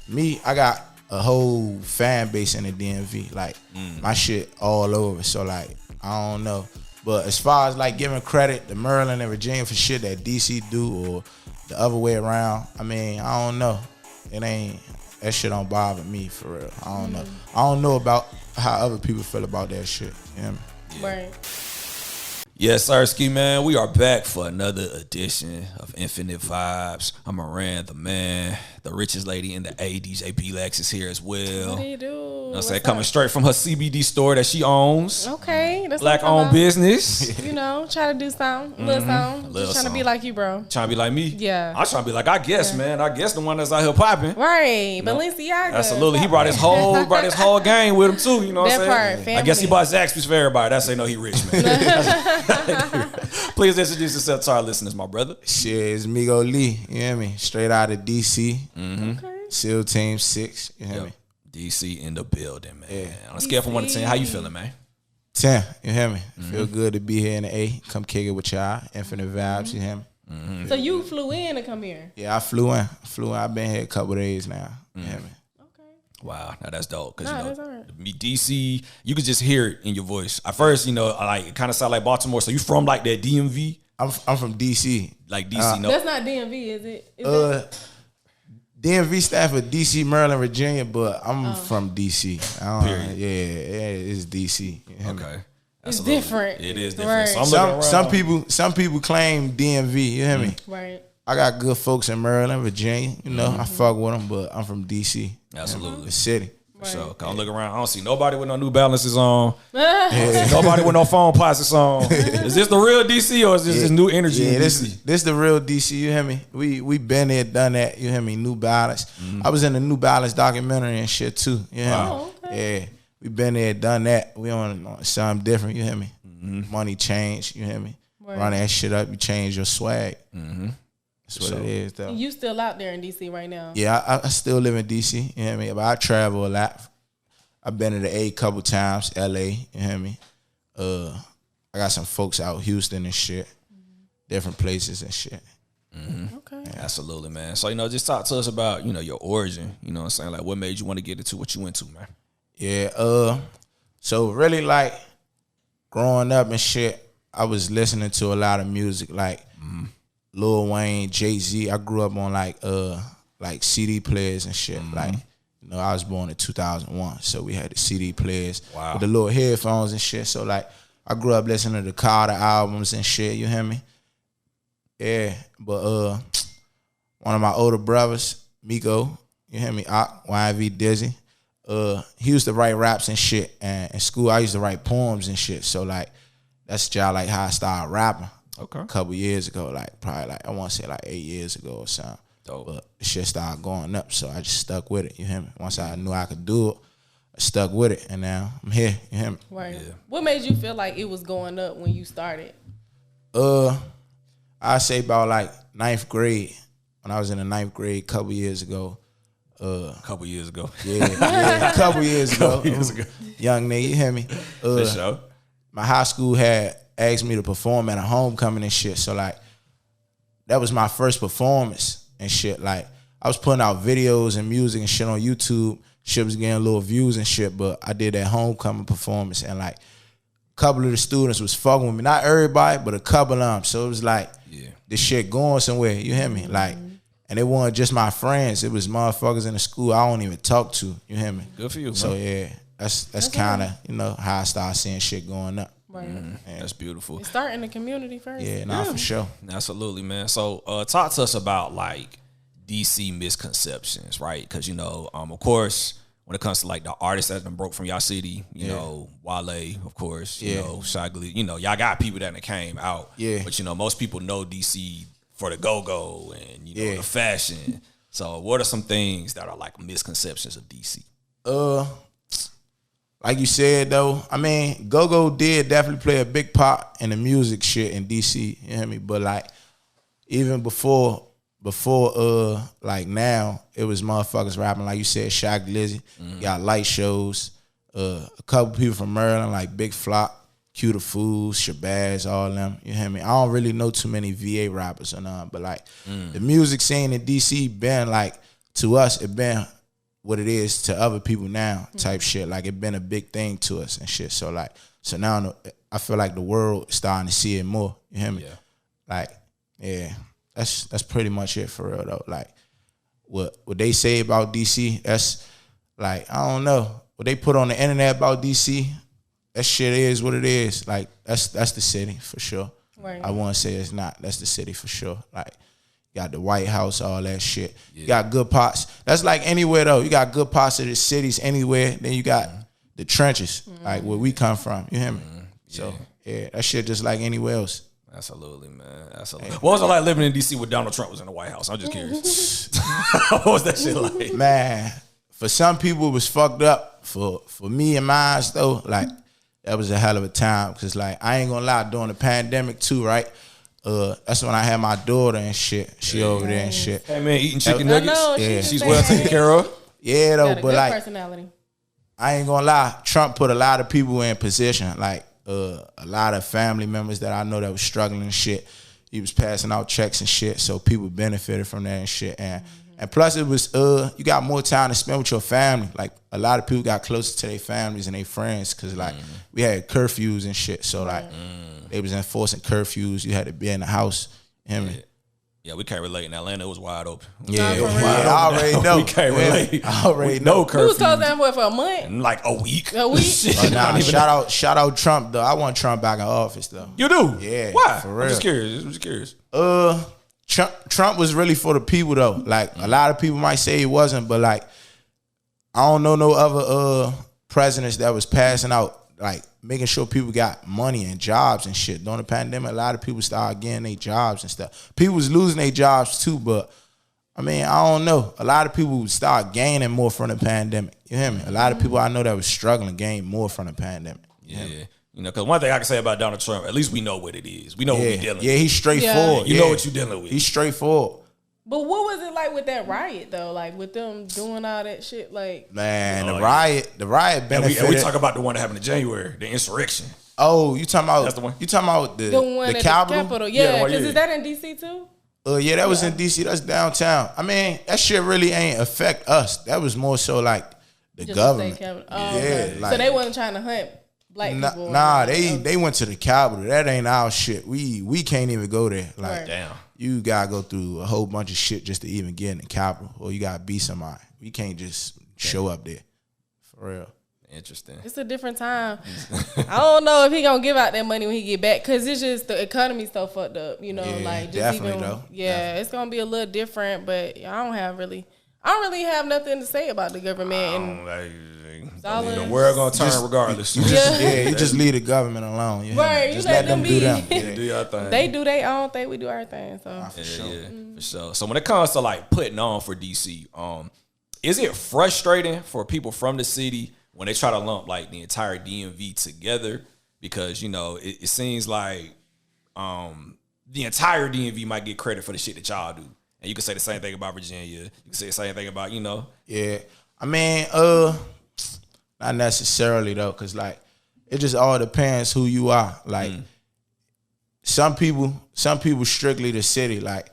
me, I got a whole fan base in the DMV. Like my shit all over. So like I don't know. But as far as like giving credit to Maryland and Virginia for shit that DC do or the other way around, I mean, I don't know. It ain't, that shit don't bother me for real. I don't know. I don't know about how other people feel about that shit. You know what I mean? Right. Yes, sir, Ski Man. We are back for another edition of Infinite Vibes. I'm Moran, the man, the richest lady in the A. DJ B-Lex is here as well. What do you do? You know what I'm saying? Coming straight from her CBD store that she owns. Okay. That's Black-owned business. You know, try to do something. Little something. Just trying to be like you, bro. Trying to be like me? Yeah. I'm trying to be like, I guess, man. I guess the one that's out here popping. Right. Balenciaga. Absolutely. He brought his whole gang with him, too. You know what I'm saying? That part, family. I guess he bought Zaxby's for everybody. That's how you know he rich, man. Please introduce yourself to our listeners, my brother. Shit, it's Migo Lee, you hear me? Straight out of DC. Okay. SEAL Team 6, you hear me? DC in the building, man. Yeah. On a scale from 1 to 10, how you feeling, man? 10, you hear me? Feel good to be here in the A. Come kick it with y'all. Infinite Vibes, you hear me? So you flew in to come here? Yeah, I flew in. I've been here a couple days now, you hear me? Wow, now that's dope. Cause Nah, you know, that's all right. me DC, you could just hear it in your voice. At first, you know, like it kind of sound like Baltimore. So you from like that DMV, I'm from DC. like DC? No, That's not DMV, is it? Is it? DMV stand for DC, Maryland, Virginia, but I'm from DC. I don't Period. Yeah, it's DC. You hear me? okay, It's different. It is different. Right. So I'm looking around. Some people claim DMV. You hear me? Right. I got good folks in Maryland, Virginia. You know, I fuck with them, but I'm from DC. Absolutely. The city. So I'm looking around. I don't see nobody with no New Balances on. Nobody with no phone pockets on. Is this the real DC or is this just new energy? Yeah, in this DC? is the real DC. You hear me? We been there, done that. You hear me? New Balance. I was in the New Balance documentary and shit too. You hear me? Okay. Yeah, we been there, done that. We on something different. You hear me? Money change. You hear me? Right. Run that shit up. You change your swag. That's what it is, though. You still out there in DC right now? Yeah, I still live in DC. You hear me? But I travel a lot. I've been to the A couple times, LA. You hear me? I got some folks out Houston and shit, different places and shit. Okay. Absolutely, man. So, you know, just talk to us about, you know, your origin. You know what I'm saying? Like, what made you want to get into what you went to, man? Yeah, so really like growing up and shit, I was listening to a lot of music like Lil Wayne, Jay-Z. I grew up on like CD players and shit. Like, you know, I was born in 2001, so we had the CD players with the little headphones and shit. So like, I grew up listening to the Carter albums and shit. You hear me? Yeah, but one of my older brothers, Migo, you hear me? YV Dizzy. He used to write raps and shit, and in school I used to write poems and shit. So like, that's just like how I started rapping. Okay. A couple years ago, like probably like I want to say like 8 years ago or something. Dope. But the shit started going up, so I just stuck with it. You hear me? Once I knew I could do it, I stuck with it, and now I'm here. You hear me? Right. Yeah. What made you feel like it was going up when you started? I say about like 9th grade. When I was in the 9th grade, a couple years ago. A couple years ago. Yeah, a couple years ago. Young nigga, you hear me? For sure. My high school had asked me to perform at a homecoming and shit. So like, that was my first performance and shit. Like, I was putting out videos and music and shit on YouTube. Shit was getting little views and shit, but I did that homecoming performance and like, a couple of the students was fucking with me. Not everybody, but a couple of them. So it was like, this shit going somewhere. You hear me? Like, and it wasn't just my friends. It was motherfuckers in the school I don't even talk to. You hear me? Good for you, bro. So yeah, that's kind of, you know, how I started seeing shit going up. Right. That's beautiful. Start in the community first. Yeah, nah, for sure. Absolutely, man. So talk to us about like DC misconceptions, right? Because, you know, of course, when it comes to like the artists that done broke from y'all city, you know, Wale, of course, you know, Shagli, you know, y'all got people that came out. Yeah. But, you know, most people know DC for the go-go and, you know, the fashion. So what are some things that are like misconceptions of DC? Like you said, though, I mean, go-go did definitely play a big part in the music shit in DC, you hear me? But, like, even before like, now, it was motherfuckers rapping, like you said, Shock Lizzy, got light shows, a couple people from Maryland, like Big Flop, Q the Fools, Shabazz, all them, you hear me? I don't really know too many VA rappers or nothing, but, like, the music scene in DC been, like, to us, it been what it is to other people now, type shit. Like it been a big thing to us and shit. So like, so now I feel like the world is starting to see it more. You hear me? Yeah. Like, yeah, that's pretty much it for real though. Like, what they say about DC, that's like, I don't know. What they put on the internet about DC, that shit is what it is. Like, that's the city for sure. Right. I won't say it's not. That's the city for sure. Like, you got the White House, all that shit. Yeah. You got good parts. That's like anywhere though. You got good parts of the cities anywhere. Then you got the trenches, like where we come from. You hear me? So yeah, that shit just like anywhere else. Absolutely, man. Absolutely. What was it like living in DC when Donald Trump was in the White House? I'm just curious. What was that shit like? Man, for some people it was fucked up. For me and mine though, like that was a hell of a time. Cause like I ain't gonna lie, during the pandemic too, right? That's when I had my daughter and shit. She over there and shit. Hey man, eating chicken nuggets. know, Yeah. She's well taken care of. Yeah though, Got a but good like personality. I ain't gonna lie, Trump put a lot of people in position. Like a lot of family members that I know that was struggling and shit. He was passing out checks and shit, so people benefited from that and shit. And plus it was you got more time to spend with your family. Like a lot of people got closer to their families and their friends because like we had curfews and shit. So like they was enforcing curfews. You had to be in the house. Yeah, we can't relate. In Atlanta, it was wide open. Yeah, Nah, for real. I already know. We can't relate. I already No know. We was curfew. closed down for a month. Like a week. A week? Shit, But nah, not even shout out Trump though. I want Trump back in office though. You do? Yeah, Why? for I'm real. just curious. Trump was really for the people though. Like a lot of people might say he wasn't, but like I don't know no other presidents that was passing out like making sure people got money and jobs and shit. During the pandemic, a lot of people started getting their jobs and stuff. People was losing their jobs too, but I mean, I don't know. A lot of people start gaining more from the pandemic. You hear me? A lot of people I know that was struggling gained more from the pandemic. Yeah. You know, because one thing I can say about Donald Trump, at least we know what it is. We know what we're dealing with. Yeah, he's straightforward. You know what you're dealing with. He's straightforward. But what was it like with that riot though? Like with them doing all that shit, like Man, the riot benefited. And we talk about the one that happened in January, the insurrection. Oh, you talking about That's the one? You talking about the one at Capitol? the Capitol? Yeah, Yeah, the one, because yeah. is that in DC too? Yeah, that was in DC. That's downtown. I mean, that shit really ain't affect us. That was more so like the Just government. the state Capitol. Yeah, okay. like- So they wasn't trying to hunt black people. Nah, they went to the Capitol. That ain't our shit. We can't even go there. Like, Right. Damn. you gotta go through a whole bunch of shit just to even get in the Capitol, or you gotta be somebody. We can't just show up there. For real. Interesting. It's a different time. I don't know if he gonna give out that money when he get back because it's just the economy's so fucked up. You know, Yeah, like just definitely even though. yeah, it's gonna be a little different. But I don't really have nothing to say about the government. The world gonna turn regardless. Yeah, you just leave the government alone. You hear me? Right, you Just let let them them do be. them. Yeah, do your thing. They do their own thing. We do our thing. So For sure. Yeah, for sure. So when it comes to like putting on for DC, is it frustrating for people from the city when they try to lump like the entire DMV together? Because you know it seems like the entire DMV might get credit for the shit that y'all do, and you can say the same thing about Virginia. You can say the same thing about Yeah, I mean, not necessarily though, cause like it just all depends who you are. Like some people strictly the city. Like,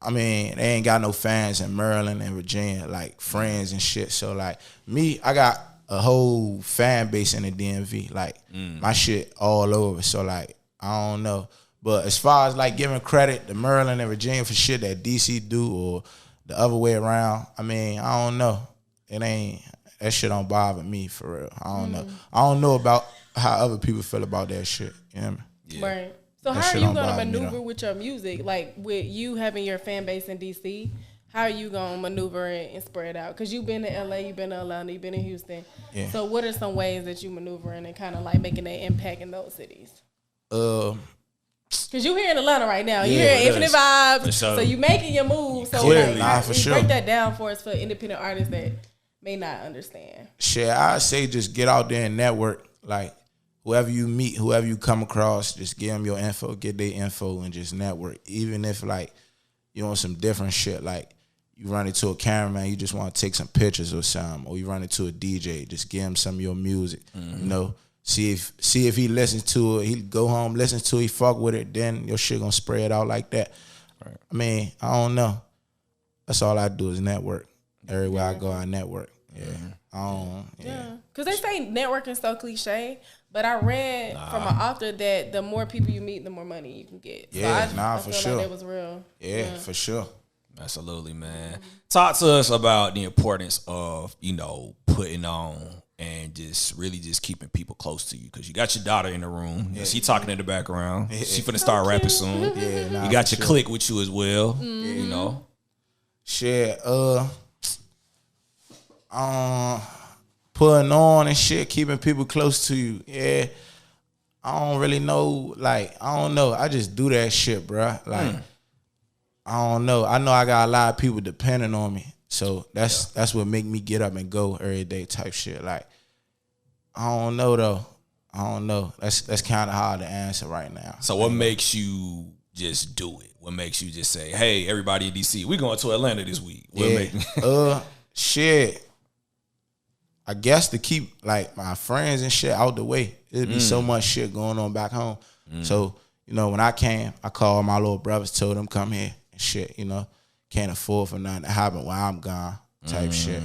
I mean, they ain't got no fans in Maryland and Virginia, like friends and shit. So like me, I got a whole fan base in the DMV. Like my shit all over. So like I don't know. But as far as like giving credit to Maryland and Virginia for shit that DC do or the other way around, I mean, I don't know. It ain't, that shit don't bother me for real. I don't know. I don't know about how other people feel about that shit. You know what I mean? right. So That how are shit you don't gonna bother me, maneuver though. with your music? Like with you having your fan base in DC, how are you gonna maneuver it and spread out? Because you've been to LA, you've been to Atlanta, you've been in Houston. Yeah. So what are some ways that you maneuvering and kind of like making an impact in those cities? Because you're here in Atlanta right now. You're Yeah, here in Infinite Vibes. For sure. So you making your move. So Clearly. like, Nah, for sure. break that down for us for independent artists that may not understand. Shit, I say just get out there and network. Like whoever you meet, whoever you come across, just give them your info, get their info, and just network. Even if like you on some different shit, like you run into a cameraman, you just want to take some pictures or something, or you run into a DJ, just give him some of your music. You know, see if he listens to it, he go home, listen to it, he fuck with it, then your shit gonna spread out like that. Right. I mean, I don't know. That's all I do is network. everywhere I go, I network. Yeah. Because they say networking so cliche, but I read from an author that the more people you meet, the more money you can get. Yeah, so I for feel sure. Like that was real. Yeah, for sure. Absolutely, man. Talk to us about the importance of, putting on and just really just keeping people close to you. Because you got your daughter in the room. Yeah. She talking in the background. She finna start rapping soon. Yeah, you got your clique with you as well. Shit, putting on and shit, keeping people close to you. Yeah, I don't really know. Like, I don't know. I just do that shit, bruh. Like, I don't know. I know I got a lot of people depending on me. So that's what make me get up and go every day type shit. Like, I don't know though. I don't know. That's kind of hard to answer right now. So what makes you just do it? What makes you just say, hey, everybody in DC, we going to Atlanta this week? Shit. I guess to keep like my friends and shit out the way. There'd be so much shit going on back home. So, when I came, I called my little brothers, told them come here and shit, Can't afford for nothing to happen while I'm gone type shit.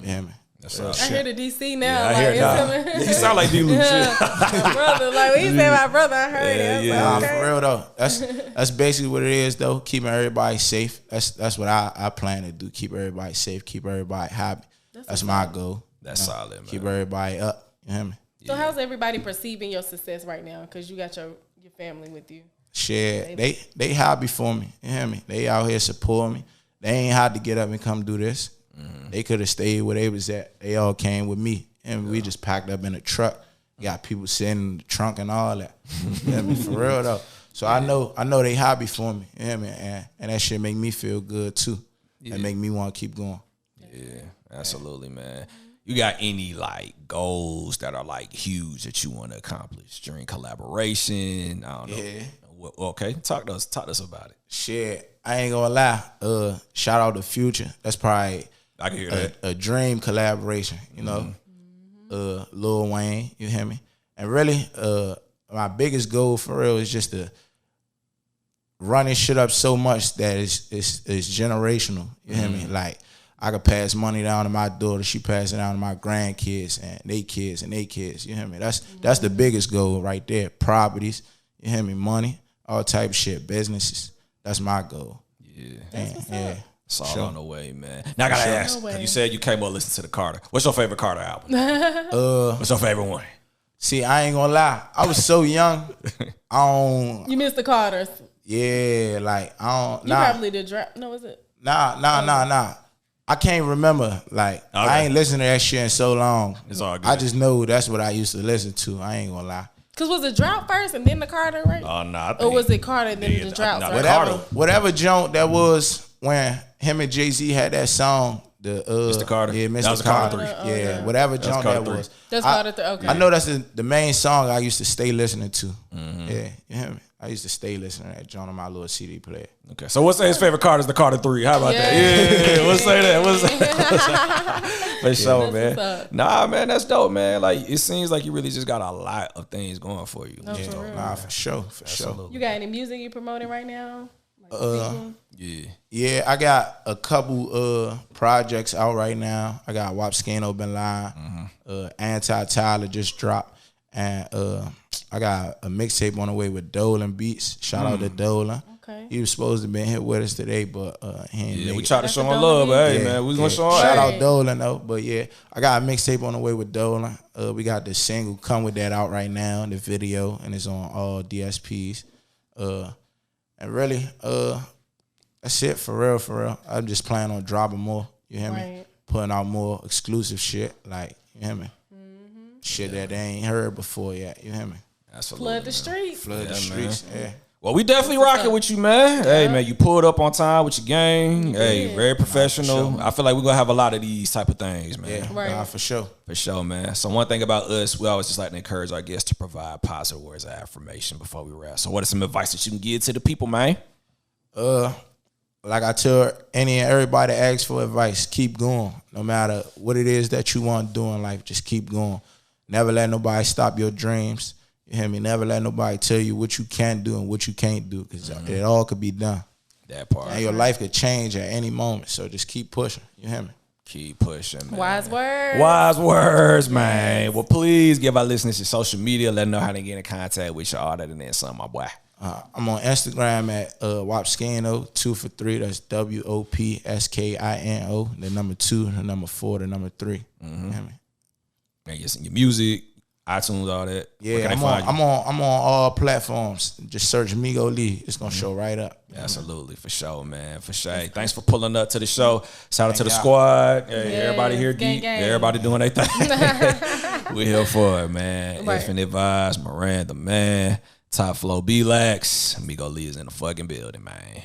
You hear me? I hear the DC now. Yeah, I hear that. He sound like D-Lou shit. My brother, like when you say my brother, I heard it. Yeah, like, okay. for real though. That's basically what it is though. Keeping everybody safe. That's what I plan to do. Keep everybody safe. Keep everybody happy. That's my goal. That's solid, man. Keep everybody up. You hear me? So how's everybody perceiving your success right now? Because you got your family with you. Shit, they happy for me. You hear me? They out here supporting me. They ain't had to get up and come do this. They could have stayed where they was at. They all came with me, and we just packed up in a truck. Got people sitting in the trunk and all that. You hear me? For real though. So I know they happy for me. You hear me? And that shit make me feel good too. And make me want to keep going. Yeah, absolutely, man. You got any like goals that are like huge that you want to accomplish during collaboration? I don't know. Yeah. Okay, talk to us about it. Shit, I ain't gonna lie. Shout out to Future. That's probably I can hear that. A dream collaboration. Lil Wayne. You hear me? And really, my biggest goal for real is just to run this shit up so much that it's generational. You hear me? Like, I could pass money down to my daughter. She pass it down to my grandkids and they kids and they kids. You hear me? That's the biggest goal right there. Properties. You hear me? Money. All type of shit. Businesses. That's my goal. Yeah. It's all on the way, man. Now I gotta ask. You said you came up listen to the Carter. What's your favorite Carter album? What's your favorite one? See, I ain't gonna lie. I was so young. You missed the Carters. Yeah, like I don't. You probably did drop. No, is it? Nah. I can't remember. Like, I ain't listened to that shit in so long. It's all good. I just know that's what I used to listen to. I ain't gonna lie. Cause was it Drought first and then the Carter, right? Oh, no. Or was it Carter and then the Drought first? Whatever joint that was when him and Jay-Z had that song. Mr. Carter. Yeah, Mr. That was Carter. Carter 3. Yeah, whatever joint that was. That's Carter 3, okay. I know that's the main song I used to stay listening to. Yeah, you hear me? I used to stay listening to that joint on my little CD player. Okay, so we'll say his favorite Carter is the Carter 3. How about that? Yeah, we'll say that. For sure, man. Nah, man, that's dope, man. Like, it seems like you really just got a lot of things going for you. No, for real. Nah, for sure. You got any music you promoting right now? Yeah, I got a couple projects out right now. I got Wapskano Bin Laden, Anti-Tyler just dropped, and I got a mixtape on the way with Dolan Beats. Shout out to Dolan. Okay. He was supposed to be here with us today, but he ain't make we it. tried to show him love, but hey, man, we gonna show him. Shout out Dolan though, but yeah, I got a mixtape on the way with Dolan. We got the single Come With That out right now, the video, and it's on all DSPs. And really, that's it for real. I'm just planning on dropping more. You hear me? Putting out more exclusive shit, like, you hear me? Shit that they ain't heard before yet. You hear me? Absolutely, Flood the streets. Flood the streets. Yeah. Well, we definitely rocking with you, man. Hey, man, you pulled up on time with your gang. Hey, very professional. Sure. I feel like we're going to have a lot of these type of things, man. Yeah, nah, for sure. For sure, man. So one thing about us, we always just like to encourage our guests to provide positive words of affirmation before we wrap. So what is some advice that you can give to the people, man? Like I tell any and everybody that asks for advice, keep going. No matter what it is that you want to do in life, just keep going. Never let nobody stop your dreams. You hear me? Never let nobody tell you what you can do and what you can't do, because it all could be done. That part. And your life could change at any moment, so just keep pushing. You hear me? Keep pushing, man. Wise words. Wise words, man. Well, please give our listeners your social media. Let them know how to get in contact with you. All that and then some, my boy. I'm on Instagram at Wopskino 2 for 3. That's WOPSKINO. The number 2, the number 4, the number 3. Mm-hmm. And your music, iTunes, all that. Yeah, I'm on all platforms. Just search Migo Lee. It's gonna show right up. Absolutely, for sure, man. For sure. Thanks for pulling up to the show. Shout out to the squad. Hey, everybody here deep. Everybody doing their thing. We here for it, man. Right. Infinite Vibes, Miranda, man. Top Flow, B-Lax. Migo Lee is in the fucking building, man.